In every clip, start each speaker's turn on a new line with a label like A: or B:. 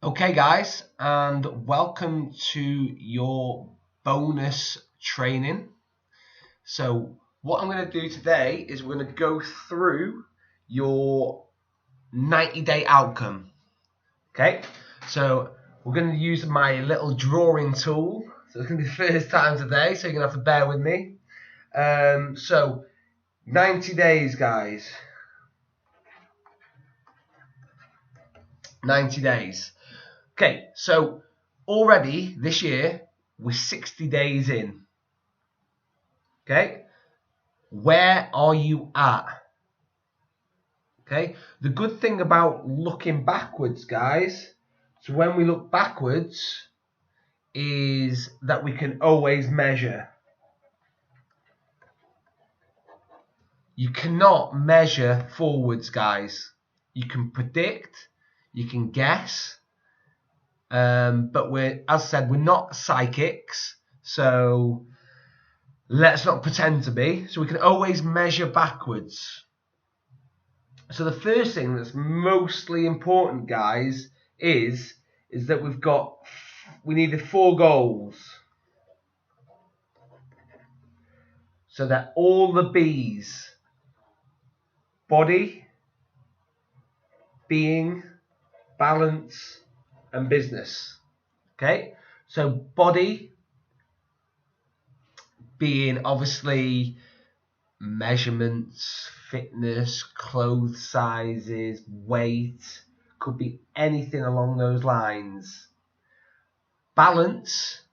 A: Okay guys, and welcome to your bonus training. So what I'm going to do today is we're going to go through your 90-day outcome. Okay, so we're going to use my little drawing tool. So it's going to be the first time today, so you're going to have to bear with me. So 90 days guys. 90 days. Okay, so already this year we're 60 days in. Okay, where are you at? Okay, the good thing about looking backwards, guys, so when we look backwards, is that we can always measure. You cannot measure forwards, guys. You can predict, you can guess, but as I said, we're not psychics, so let's not pretend to be. So we can always measure backwards. So the first thing that's mostly important, guys, is that we needed 4 goals. So that all the B's: body, being, balance, and business. Okay, so body being obviously measurements, fitness, clothes sizes, weight, could be anything along those lines. Balance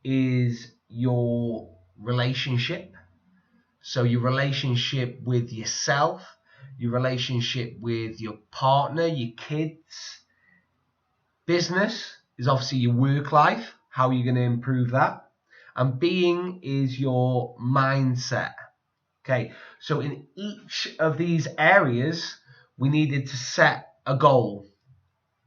A: is your relationship. So your relationship with yourself, your relationship with your partner, your kids. Business is obviously your work life, how you're going to improve that. And being is your mindset. Okay, so in each of these areas, we needed to set a goal.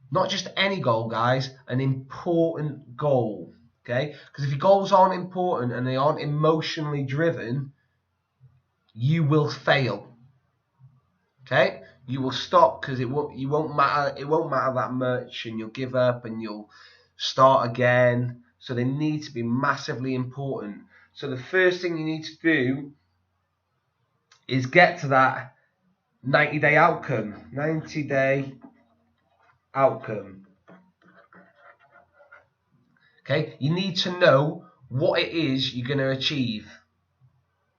A: Not just any goal, guys, an important goal. Okay, because if your goals aren't important and they aren't emotionally driven, you will fail. Okay, you will stop because it won't matter that much, and you'll give up and you'll start again. So they need to be massively important. So the first thing you need to do is get to that 90-day outcome. 90-day outcome. Okay, you need to know what it is you're going to achieve.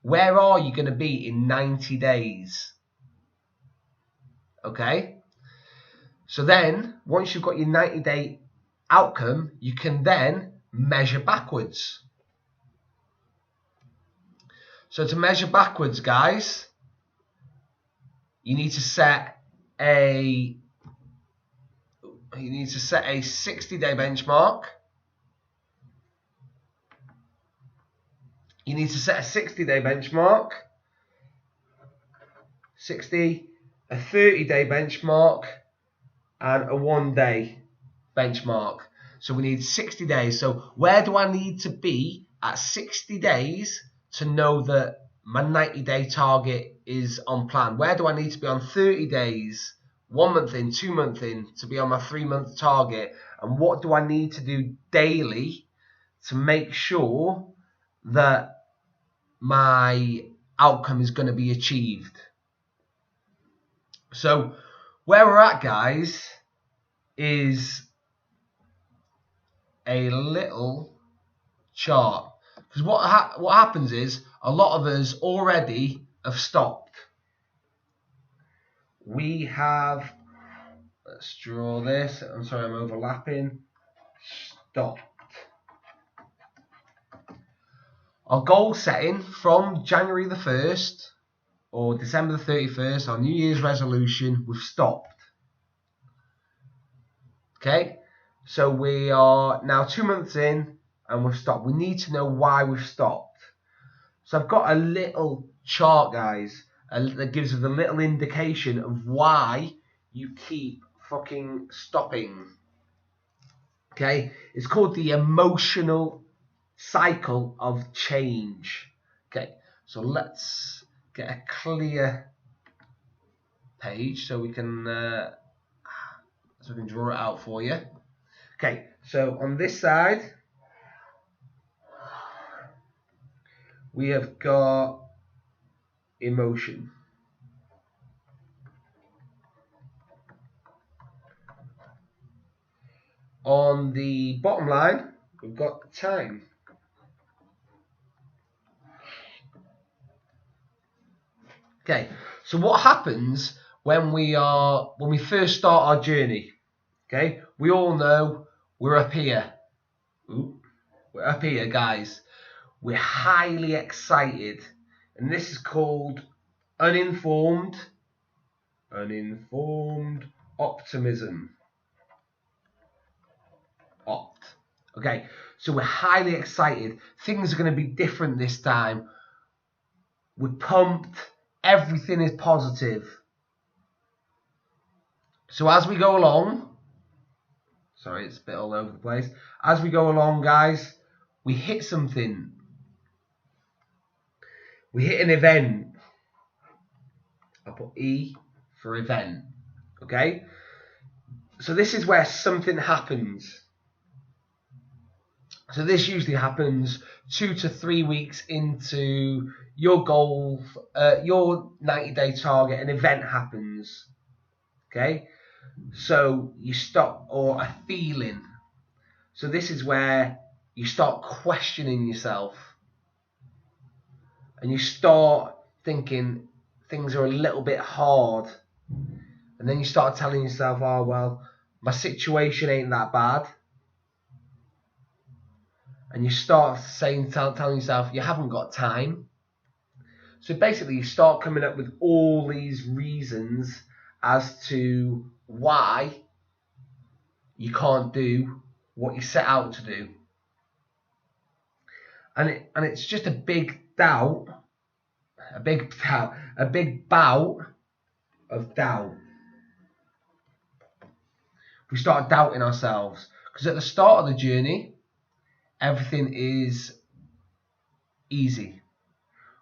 A: Where are you going to be in 90 days? Okay, so then once you've got your 90-day outcome, you can then measure backwards. So to measure backwards, guys, you need to set a 60-day benchmark. You need to set a 60-day benchmark, 60, a 30-day benchmark, and a 1-day benchmark. So we need 60 days. So where do I need to be at 60 days to know that my 90-day target is on plan? Where do I need to be on 30 days, 1 month in, 2 months in, to be on my 3-month target? And what do I need to do daily to make sure that my outcome is going to be achieved? So where we're at, guys, is a little chart, because what happens is a lot of us already have stopped. We have, let's draw this. I'm sorry, I'm overlapping. Stopped. Our goal setting from January the 1st or December the 31st, our New Year's resolution, we've stopped. Okay, so we are now 2 months in and we've stopped. We need to know why we've stopped. So I've got a little chart, guys, that gives us a little indication of why you keep fucking stopping. Okay, it's called the emotional cycle of change. Okay, so let's get a clear page so we can draw it out for you. Okay, so on this side, we have got emotion. On the bottom line, we've got time. Okay, so what happens when we first start our journey? Okay, we all know we're up here. Ooh, we're up here, guys. We're highly excited, and this is called uninformed optimism. Okay, so we're highly excited. Things are going to be different this time. We're pumped. Everything is positive. So as we go along, sorry, it's a bit all over the place. As we go along, guys, we hit something. We hit an event. I'll put E for event. Okay? So this is where something happens. So this usually happens 2 to 3 weeks into your goal, your 90-day target. An event happens. Okay? So you stop, or a feeling. So this is where you start questioning yourself. And you start thinking things are a little bit hard. And then you start telling yourself, oh, well, my situation ain't that bad. And you start telling yourself you haven't got time. So basically you start coming up with all these reasons as to why you can't do what you set out to do. And it's just a big bout of doubt. We start doubting ourselves, because at the start of the journey, everything is easy.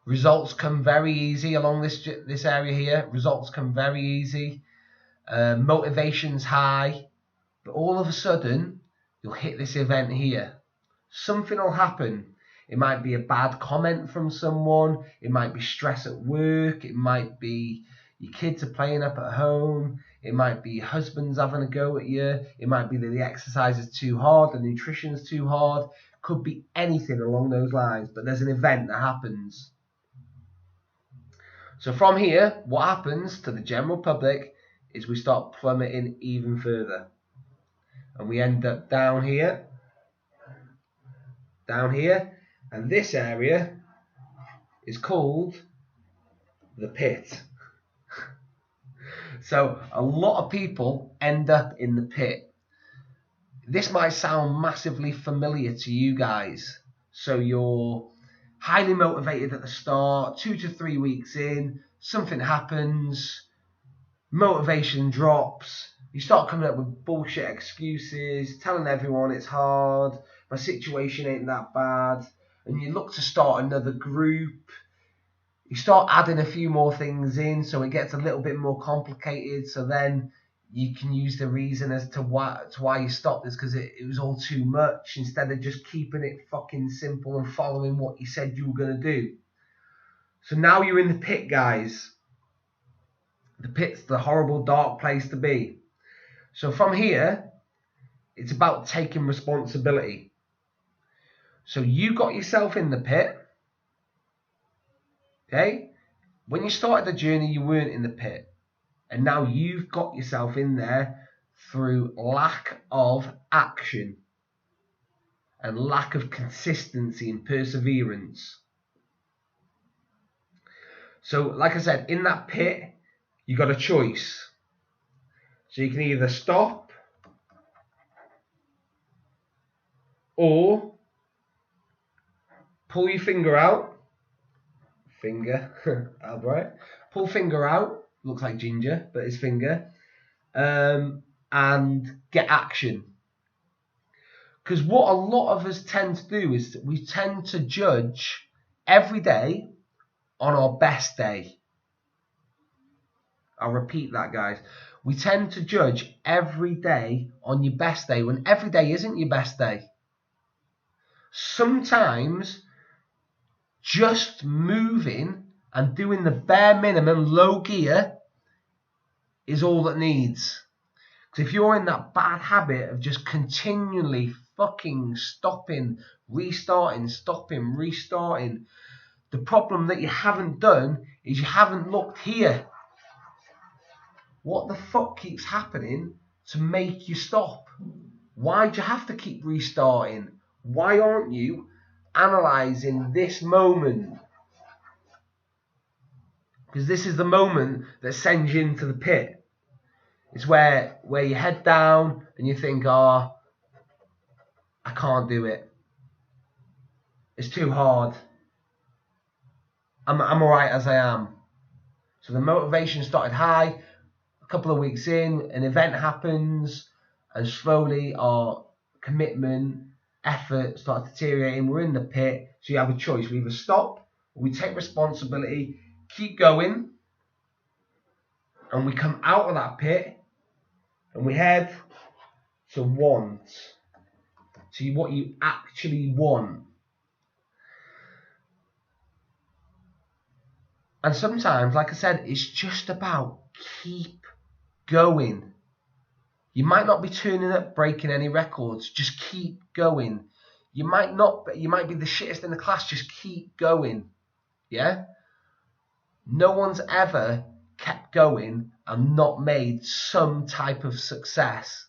A: Results come very easy along this area here. Results come very easy. Motivation's high. But all of a sudden, you'll hit this event here. Something will happen. It might be a bad comment from someone. It might be stress at work. It might be your kids are playing up at home. It might be your husband's having a go at you. It might be that the exercise is too hard, the nutrition's too hard. Could be anything along those lines. But there's an event that happens. So from here, what happens to the general public is we start plummeting even further. And we end up down here. And this area is called the pit. So a lot of people end up in the pit. This might sound massively familiar to you guys. So you're highly motivated at the start, 2 to 3 weeks in, something happens, motivation drops, you start coming up with bullshit excuses, telling everyone it's hard, my situation ain't that bad, and you look to start another group. You start adding a few more things in, so it gets a little bit more complicated. So then you can use the reason as to why you stopped this, because it was all too much, instead of just keeping it fucking simple and following what you said you were going to do. So now you're in the pit, guys. The pit's the horrible, dark place to be. So from here, it's about taking responsibility. So you got yourself in the pit. Okay? When you started the journey, you weren't in the pit. And now you've got yourself in there through lack of action and lack of consistency and perseverance. So, like I said, in that pit, you got a choice. So you can either stop or pull your finger out. Albright. Pull finger out. Looks like ginger, but it's finger. And get action. Because what a lot of us tend to do is we tend to judge every day on our best day. I'll repeat that, guys. We tend to judge every day on your best day when every day isn't your best day. Sometimes just moving and doing the bare minimum, low gear, is all that needs. Because if you're in that bad habit of just continually fucking stopping, restarting, stopping, restarting, the problem that you haven't done is you haven't looked here. What the fuck keeps happening to make you stop? Why do you have to keep restarting? Why aren't you analysing this moment? Because this is the moment that sends you into the pit. It's where you head down and you think, oh, I can't do it. It's too hard. I'm alright as I am. So the motivation started high. A couple of weeks in, an event happens, and slowly our commitment, effort starts deteriorating. We're in the pit. So you have a choice. We either stop, or we take responsibility, keep going, and we come out of that pit, and we head to want. To what you actually want. And sometimes, like I said, it's just about keep going. You might not be turning up, breaking any records. Just keep going. You might be the shittest in the class. Just keep going. Yeah? No one's ever kept going and not made some type of success.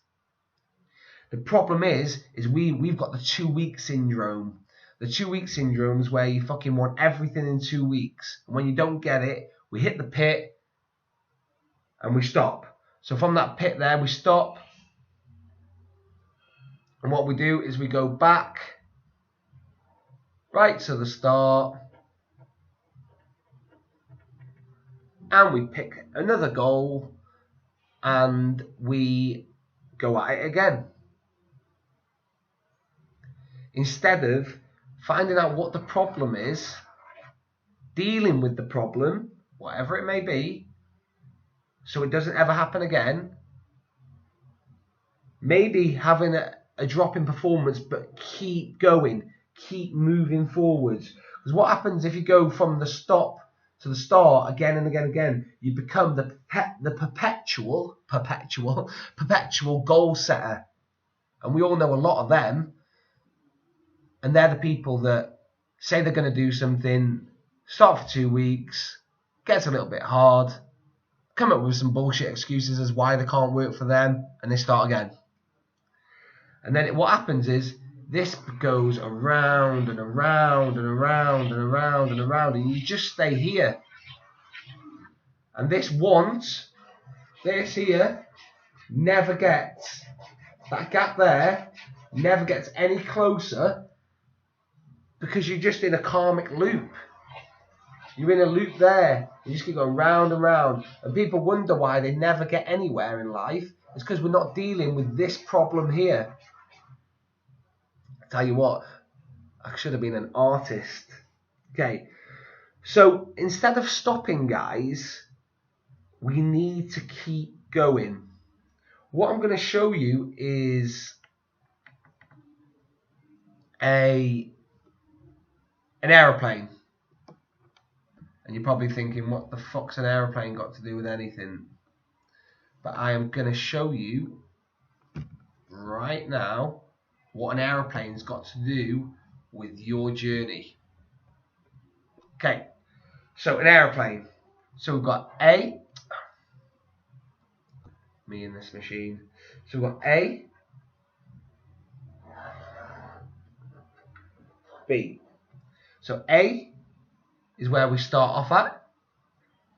A: The problem is we've got the 2 week syndrome. The 2 week syndrome is where you fucking want everything in 2 weeks. And when you don't get it, we hit the pit and we stop. So from that pit there, we stop. And what we do is we go back right to the start. And we pick another goal. And we go at it again. Instead of finding out what the problem is, dealing with the problem, whatever it may be, so it doesn't ever happen again. Maybe having a drop in performance, but keep going, keep moving forwards. Because what happens if you go from the stop to the start again and again and again? You become the perpetual goal setter. And we all know a lot of them. And they're the people that say they're going to do something, start for 2 weeks, gets a little bit hard, come up with some bullshit excuses as why they can't work for them, and they start again. And then what happens is this goes around and around and around and around and around, and you just stay here. And this here, never gets, that gap there, never gets any closer because you're just in a karmic loop. You're in a loop there. You just keep going round and round. And people wonder why they never get anywhere in life. It's because we're not dealing with this problem here. I tell you what, I should have been an artist. Okay, so instead of stopping, guys, we need to keep going. What I'm going to show you is an aeroplane. And you're probably thinking, what the fuck's an aeroplane got to do with anything? But I am going to show you right now what an aeroplane's got to do with your journey. Okay, so an aeroplane. So we've got A, me and this machine. So we've got A, B. So A is where we start off at.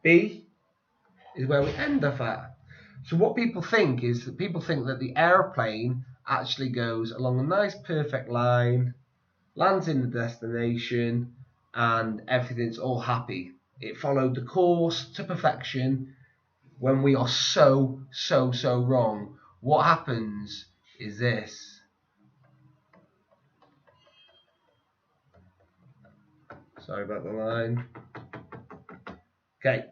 A: B is where we end off at. So what people think is that the aeroplane actually goes along a nice perfect line, lands in the destination, and everything's all happy. It followed the course to perfection when we are so wrong. What happens is this. Sorry about the line. Okay.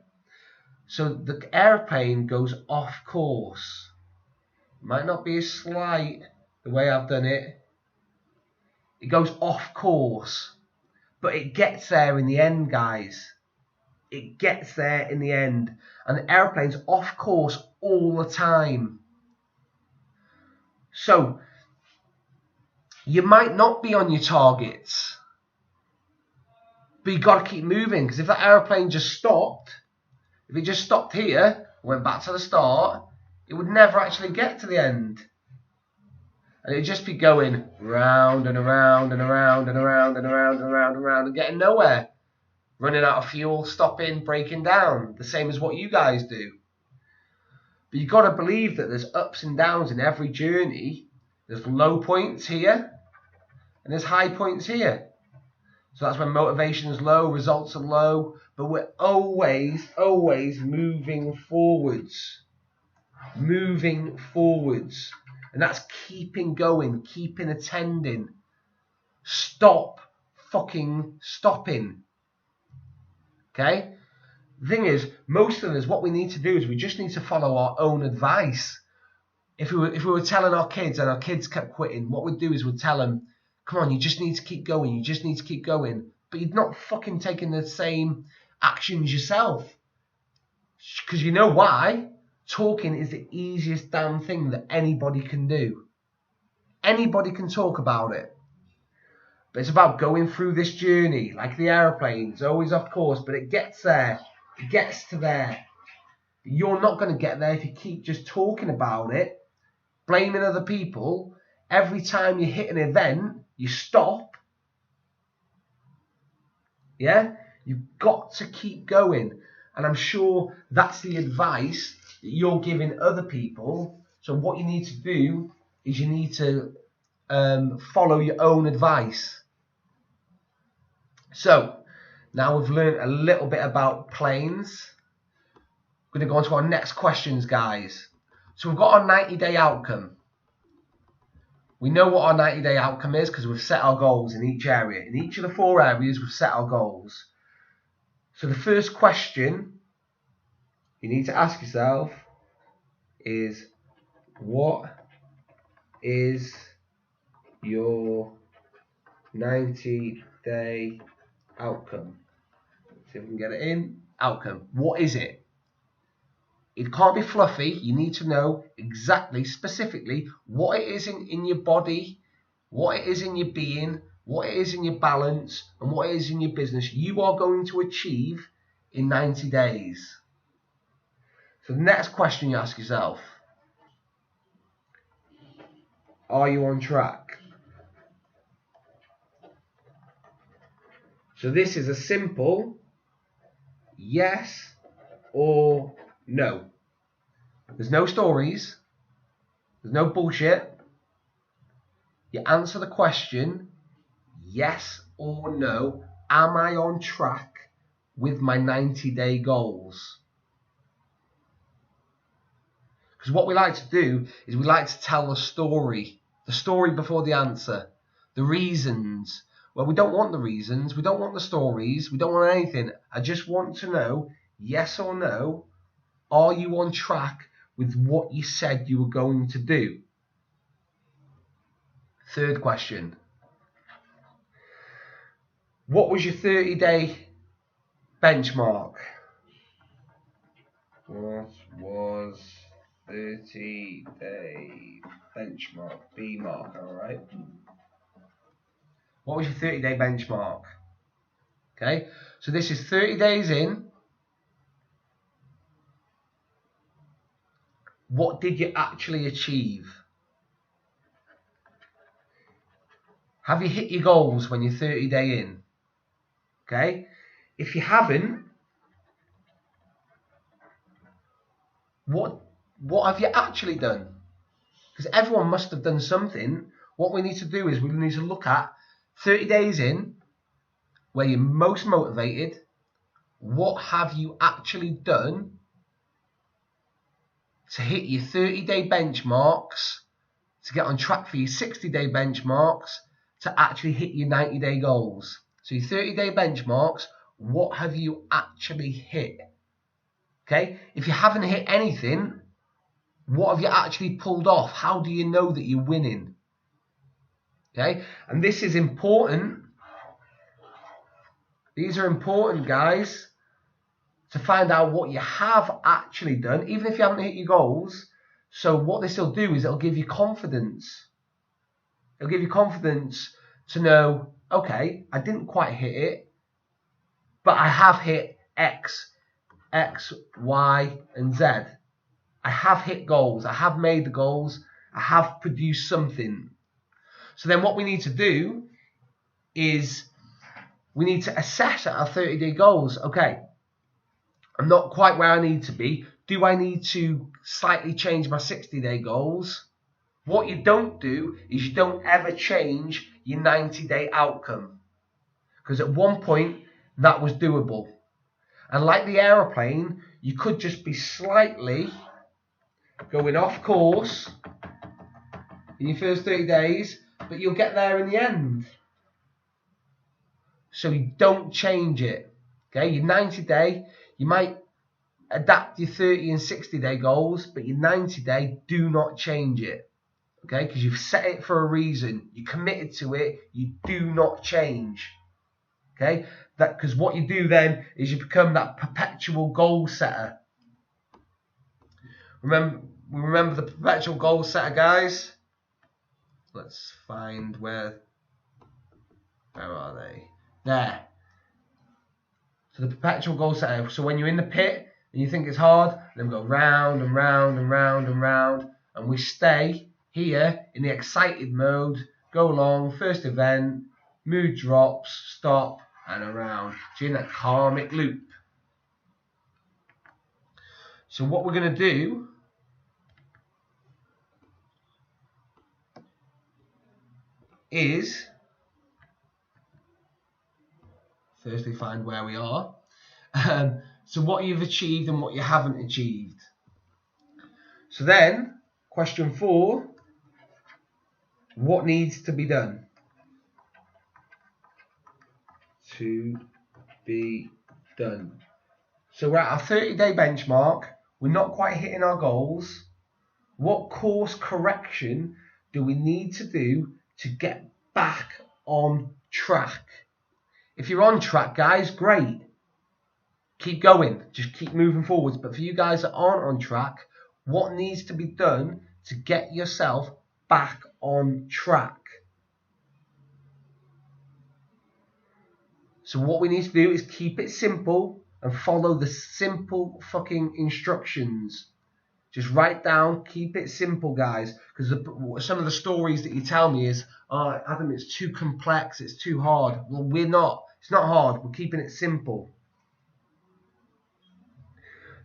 A: So the airplane goes off course. Might not be as slight the way I've done it. It goes off course. But it gets there in the end, guys. It gets there in the end. And the airplane's off course all the time. So, you might not be on your targets. But you've got to keep moving. Because if that airplane just stopped, if it just stopped here, went back to the start, it would never actually get to the end. And it'd just be going round and around and around and around and around and around and around and getting nowhere. Running out of fuel, stopping, breaking down. The same as what you guys do. But you've got to believe that there's ups and downs in every journey. There's low points here and there's high points here. So that's when motivation is low, results are low, but we're always moving forwards. Moving forwards. And that's keeping going, keeping attending. Stop fucking stopping. Okay? The thing is, most of us, what we need to do is we just need to follow our own advice. If we were telling our kids and our kids kept quitting, what we'd do is we'd tell them, come on, you just need to keep going, you just need to keep going. But you're not fucking taking the same actions yourself. Because you know why? Talking is the easiest damn thing that anybody can do. Anybody can talk about it. But it's about going through this journey, like the airplanes, always off course, but it gets there. It gets to there. You're not going to get there if you keep just talking about it, blaming other people. Every time you hit an event, you stop. Yeah? You've got to keep going. And I'm sure that's the advice that you're giving other people. So what you need to do is you need to follow your own advice. So now we've learned a little bit about planes. We're going to go on to our next questions, guys. So we've got our 90-day outcome. We know what our 90-day outcome is because we've set our goals in each area. In each of the 4 areas, we've set our goals. So the first question you need to ask yourself is, what is your 90-day outcome? See if we can get it in. Outcome. What is it? It can't be fluffy. You need to know exactly, specifically, what it is in your body, what it is in your being, what it is in your balance, and what it is in your business you are going to achieve in 90 days. So the next question you ask yourself, are you on track? So this is a simple yes or no. There's no stories. There's no bullshit. You answer the question, yes or no. Am I on track with my 90-day goals? Because what we like to do is we like to tell the story before the answer, the reasons. Well, we don't want the reasons, we don't want the stories, we don't want anything. I just want to know, yes or no, are you on track with what you said you were going to do? Third question. What was your 30-day benchmark? What was 30-day benchmark? B mark, alright? What was your 30-day benchmark? Okay, so this is 30 days in. What did you actually achieve? Have you hit your goals when you're 30-day in? Okay, if you haven't, what have you actually done? Because everyone must have done something. What we need to do is we need to look at 30 days in, where you're most motivated. What have you actually done to hit your 30-day benchmarks, to get on track for your 60-day benchmarks, to actually hit your 90-day goals? So your 30-day benchmarks, what have you actually hit? Okay? If you haven't hit anything, what have you actually pulled off? How do you know that you're winning? Okay? And this is important. These are important, guys, to find out what you have actually done, even if you haven't hit your goals. So what this will do is it'll give you confidence. It'll give you confidence to know, okay, I didn't quite hit it, but I have hit X, Y, and Z. I have hit goals. I have made the goals. I have produced something. So then what we need to do is we need to assess our 30-day goals. Okay, I'm not quite where I need to be. Do I need to slightly change my 60-day goals? What you don't do is you don't ever change your 90-day outcome. Because at one point, that was doable. And like the aeroplane, you could just be slightly going off course in your first 30 days, but you'll get there in the end. So you don't change it. Okay, your 90-day, you might adapt your 30 and 60-day goals, but your 90-day, do not change it. Okay, because you've set it for a reason. You committed to it. You do not change. Okay, because what you do then is you become that perpetual goal setter. Remember the perpetual goal setter, guys. Let's find where are they? There. So the perpetual goal setter. So when you're in the pit and you think it's hard, then we go round and round and round and round, and we stay here in the excited mode, go along, first event, mood drops, stop, and around. So you're in that karmic loop. So what we're going to do is firstly find where we are. So what you've achieved and what you haven't achieved. So then, question 4, what needs to be done? To be done. So we're at our 30-day benchmark. We're not quite hitting our goals. What course correction do we need to do to get back on track? If you're on track, guys, great. Keep going. Just keep moving forwards. But for you guys that aren't on track, what needs to be done to get yourself back on track? So what we need to do is keep it simple and follow the simple fucking instructions. Just write down, keep it simple, guys. Because some of the stories that you tell me is, oh, Adam, it's too complex, it's too hard. Well, we're not. It's not hard. We're keeping it simple.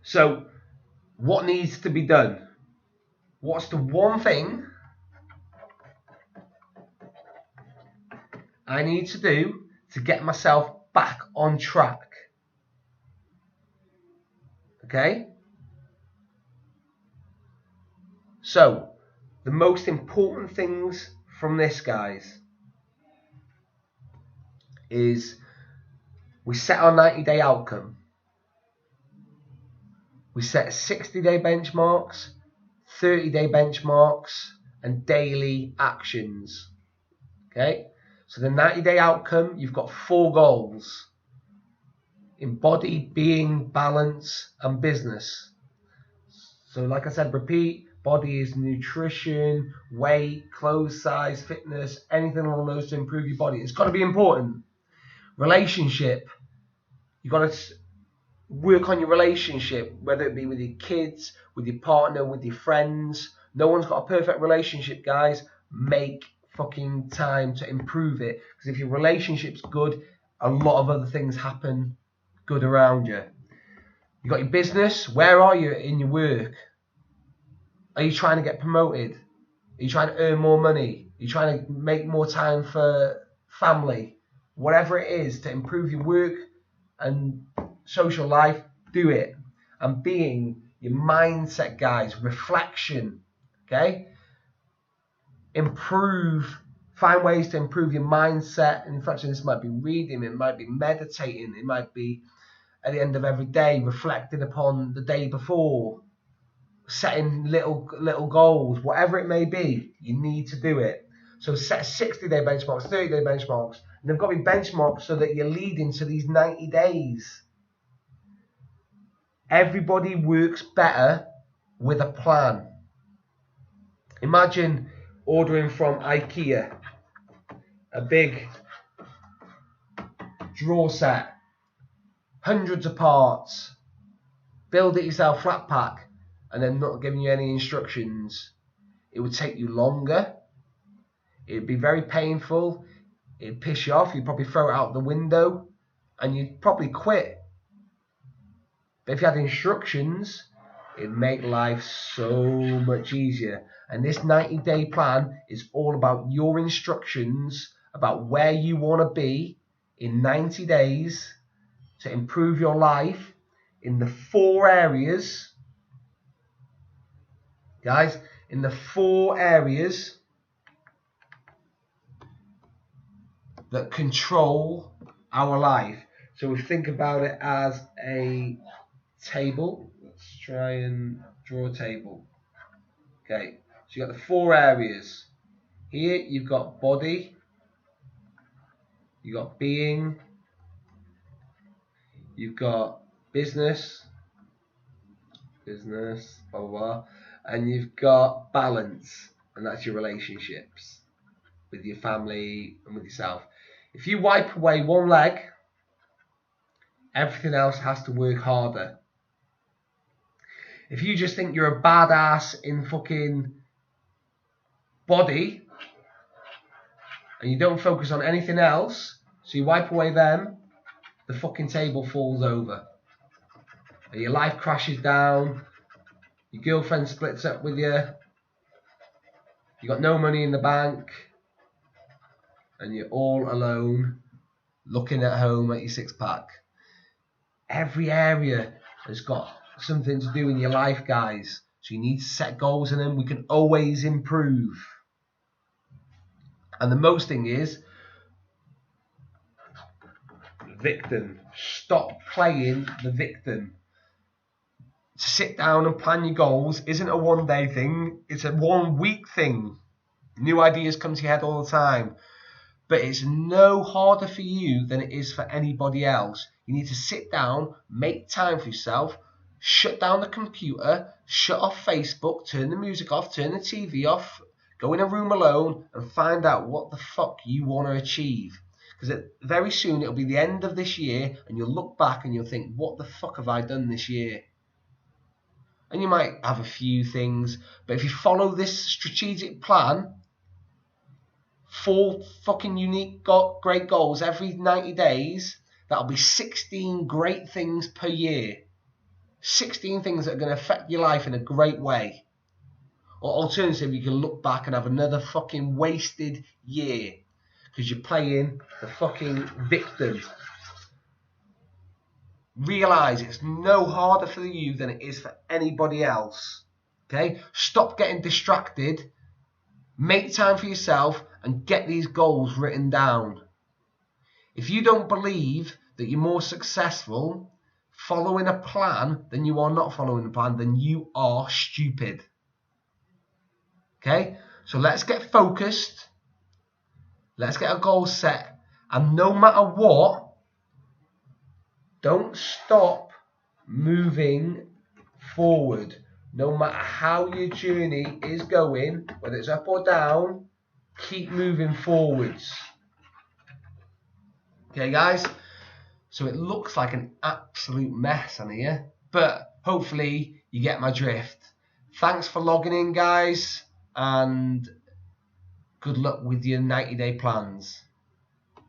A: So, what needs to be done? What's the one thing I need to do to get myself back on track? Okay? So, the most important things from this, guys, is we set our 90-day outcome. We set 60-day benchmarks, 30-day benchmarks, and daily actions. Okay? So the 90-day outcome, you've got 4 goals. In body, being, balance, and business. So like I said, repeat, body is nutrition, weight, clothes size, fitness, anything along those to improve your body. It's got to be important. Relationship, you've got to work on your relationship, whether it be with your kids, with your partner, with your friends. No one's got a perfect relationship, guys. Make fucking time to improve it. Because if your relationship's good, a lot of other things happen good around you. You got your business. Where are you in your work? Are you trying to get promoted? Are you trying to earn more money? Are you trying to make more time for family? Whatever it is to improve your work and social life, do it. And being, your mindset, guys, reflection, okay? Find ways to improve your mindset. And in fact, this might be reading, it might be meditating, it might be at the end of every day, reflecting upon the day before, setting little goals, whatever it may be, you need to do it. So set 60-day benchmarks, 30-day benchmarks, and they've got to be benchmarked so that you're leading to these 90 days. Everybody works better with a plan. Imagine ordering from IKEA a big drawer set, hundreds of parts, build it yourself flat pack, and then not giving you any instructions. It would take you longer. It'd be very painful. It'd piss you off. You'd probably throw it out the window and you'd probably quit. But if you had instructions, it'd make life so much easier. And this 90-day plan is all about your instructions, about where you want to be in 90 days to improve your life in the 4 areas. Guys, in the 4 areas that control our life. So we think about it as a table. Let's try and draw a table. Okay, so you've got the 4 areas. Here you've got body, you've got being, you've got business, blah, blah, blah, and you've got balance, and that's your relationships with your family and with yourself. If you wipe away one leg, everything else has to work harder. If you just think you're a badass in fucking body and you don't focus on anything else, so you wipe away them, the fucking table falls over. And your life crashes down, your girlfriend splits up with you, you got no money in the bank, and you're all alone looking at home at your 6-pack. Every area has got something to do in your life, guys. So you need to set goals in them. We can always improve. And the most thing is, victim. Stop playing the victim. To sit down and plan your goals isn't a one-day thing. It's a 1-week thing. New ideas come to your head all the time. But it's no harder for you than it is for anybody else. You need to sit down, make time for yourself, shut down the computer, shut off Facebook, turn the music off, turn the TV off, go in a room alone and find out what the fuck you want to achieve. Because very soon it'll be the end of this year and you'll look back and you'll think, what the fuck have I done this year? And you might have a few things, but if you follow this strategic plan, 4 fucking unique great goals every 90 days, that'll be 16 great things per year. 16 things that are going to affect your life in a great way. Or alternatively, you can look back and have another fucking wasted year because you're playing the fucking victim. Realise it's no harder for you than it is for anybody else. Okay? Stop getting distracted. Make time for yourself and get these goals written down. If you don't believe that you're more successful following a plan than you are not following a plan, then you are stupid. Okay? So let's get focused. Let's get a goal set. And no matter what, don't stop moving forward. No matter how your journey is going, whether it's up or down, keep moving forwards. Okay, guys? So it looks like an absolute mess on here, but hopefully you get my drift. Thanks for logging in, guys, and good luck with your 90-day plans.